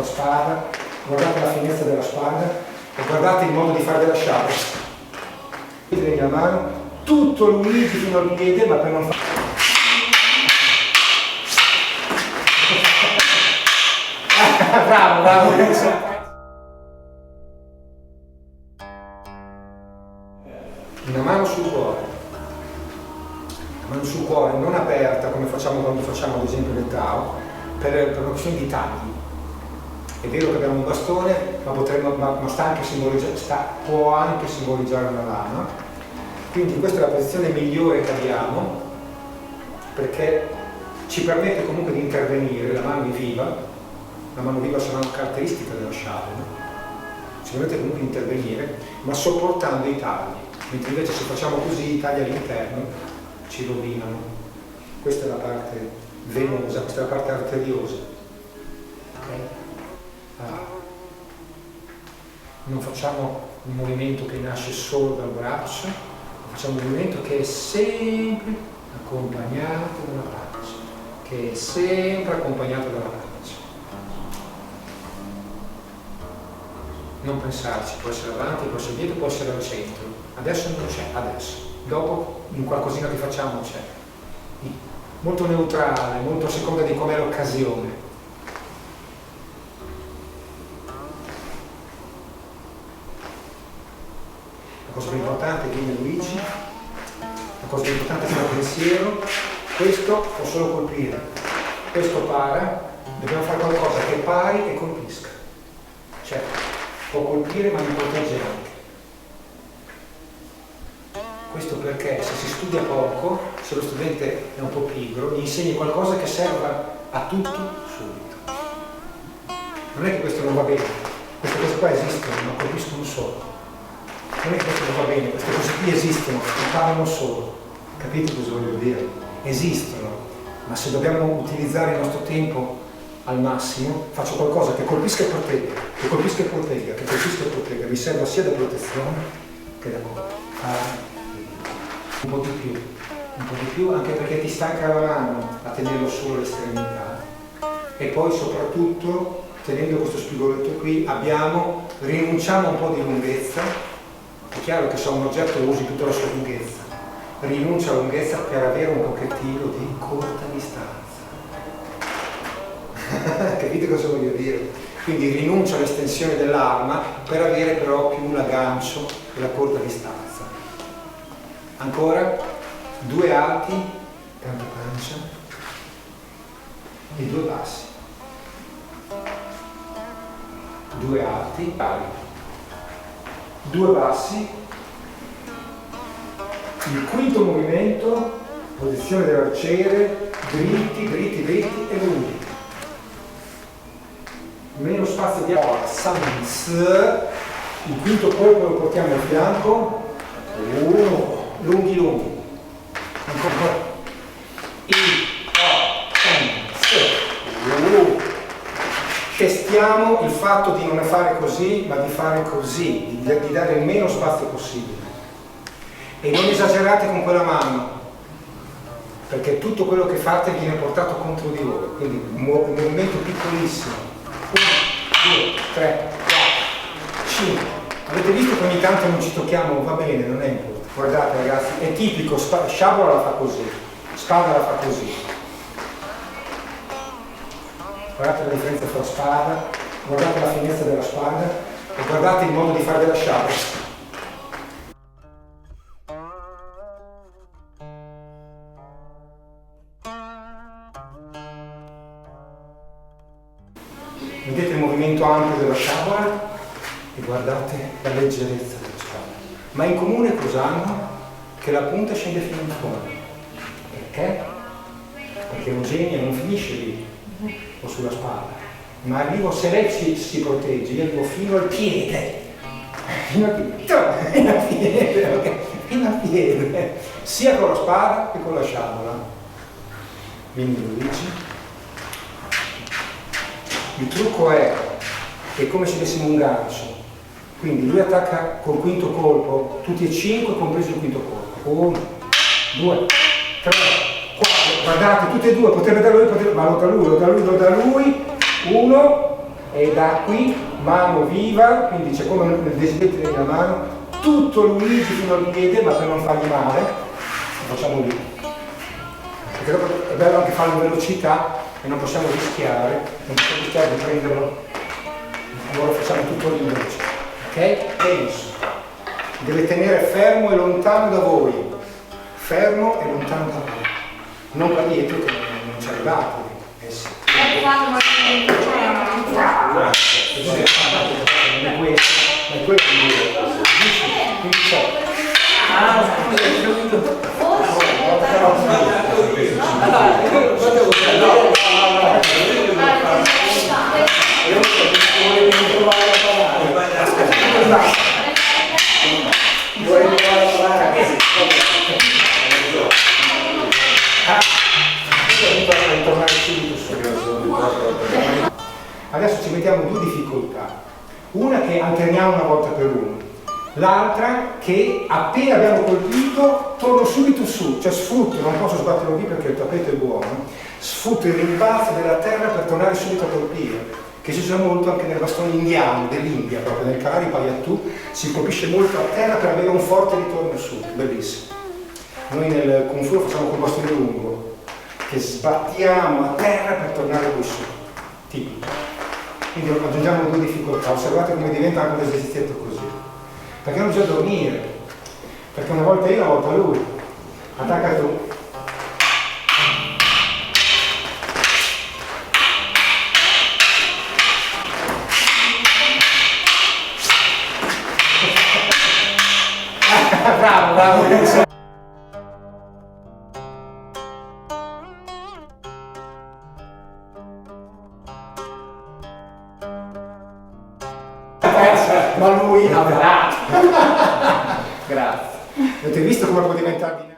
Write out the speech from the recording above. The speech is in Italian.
sulla spada, guardate la finezza della spada e guardate il modo di fare della sciabola. Vedete la mano, tutto Luigi fino al piede, ma per non fare... bravo, bravo. Una mano sul cuore, non aperta come facciamo quando facciamo ad esempio del Tao, per una questione di tagli. È vero che abbiamo un bastone, ma può anche simboleggiare una lama. Quindi questa è la posizione migliore che abbiamo, perché ci permette comunque di intervenire. La mano viva sarà una caratteristica della sciabola, ci permette comunque di intervenire, ma sopportando i tagli. Mentre invece se facciamo così i tagli all'interno ci rovinano. Questa è la parte venosa, questa è la parte arteriosa. Okay? Non facciamo un movimento che nasce solo dal braccio, facciamo un movimento che è sempre accompagnato dalla pancia, che è sempre accompagnato dalla pancia. Non pensarci, può essere avanti, può essere dietro, può essere al centro. Adesso non c'è, adesso. Dopo in qualcosina che facciamo c'è. Molto neutrale, molto a seconda di com'è l'occasione. La cosa più importante viene Luigi, la cosa più importante è il pensiero. Questo può solo colpire, questo para, dobbiamo fare qualcosa che pari e colpisca. Certo. Può colpire ma mi protegge anche. Questo perché se si studia poco, se lo studente è un po' pigro, gli insegni qualcosa che serva a tutto subito. Non è che questo non va bene, queste cose qua esistono, ma colpiscono solo. Non è che questo non va bene, queste cose qui esistono, imparano solo. Capite cosa voglio dire? Esistono, ma se dobbiamo utilizzare il nostro tempo al massimo, faccio qualcosa che colpisca e protegga, che colpisca e protegga, che colpisca e protegga, mi serve sia da protezione che da colpo. Un po' di più, anche perché ti stanca la mano a tenerlo solo all'estremità. E poi soprattutto, tenendo questo spigoletto qui, rinunciamo a un po' di lunghezza. È chiaro che se un oggetto usi tutta la sua lunghezza, rinuncia alla lunghezza per avere un pochettino di corta distanza. Capite cosa voglio dire? Quindi rinuncia all'estensione dell'arma per avere però più l'aggancio e la corta distanza. Ancora 2 alti, tanta pancia, e 2 bassi. 2 alti, pari. 2 bassi. Il quinto movimento, posizione dell'arciere, dritti e lunghi. Meno spazio di sans. Il quinto colpo lo portiamo al fianco. 1, lunghi. Ancora. Testiamo il fatto di non fare così, ma di fare così, di dare il meno spazio possibile. E non esagerate con quella mano, perché tutto quello che fate viene portato contro di voi. Quindi un movimento piccolissimo. 1, 2, 3, 4, 5. Avete visto che ogni tanto non ci tocchiamo? Va bene, non è importante. Guardate ragazzi, è tipico, sciabola la fa così, spada la fa così. Guardate la differenza tra spada, guardate la finezza della spada e guardate il modo di fare della sciabola. Vedete il movimento ampio della sciabola e guardate la leggerezza della spada. Ma in comune cosa hanno? Che la punta scende fino in fondo. Perché? Perché Eugenia non finisce lì o sulla spalla, ma arrivo, se lei si protegge, io arrivo fino al piede. Fino al piede, sia con la spada che con la sciabola. Quindi Luigi. Il trucco è che è come se avessimo un gancio, quindi lui attacca col quinto colpo, tutti e 5 compreso il quinto colpo. 1, 2, 3, 4, guardate, tutti e 2, potrebbe da lui, ma lo da lui, 1, E da qui, mano viva, quindi c'è come nel desiderio della mano, tutto Luigi fino al piede, ma per non fargli male, lo facciamo lì. Perché dopo è bello anche farlo in velocità e non possiamo rischiare di prenderlo. Allora facciamo tutto lì in velocità. Ok? Tenso. Deve tenere fermo e lontano da voi. Fermo e lontano da voi. Non qua dietro che non ci arrivate. Sì. Non è questo, ma è quello che dico. Quindi c'è. Adesso ci mettiamo due difficoltà, una che alterniamo una volta per uno, l'altra che appena abbiamo colpito torno subito su, cioè sfrutto, non posso sbatterlo qui perché il tappeto è buono, sfrutto il rimbalzo della terra per tornare subito a colpire, che si usa molto anche nel bastone indiano dell'India, proprio nel Kalari Payattu, si colpisce molto a terra per avere un forte ritorno su, bellissimo. Noi nel Kung Fu lo facciamo col bastone lungo, che sbattiamo a terra per tornare qui su, tipico. Quindi aggiungiamo due difficoltà, osservate come diventa anche un esercizio così. Perché non bisogna dormire, perché una volta io, una volta lui. Attacca tu. Bravo, bravo. Ma lui avrà. Grazie. Avete visto come può diventare?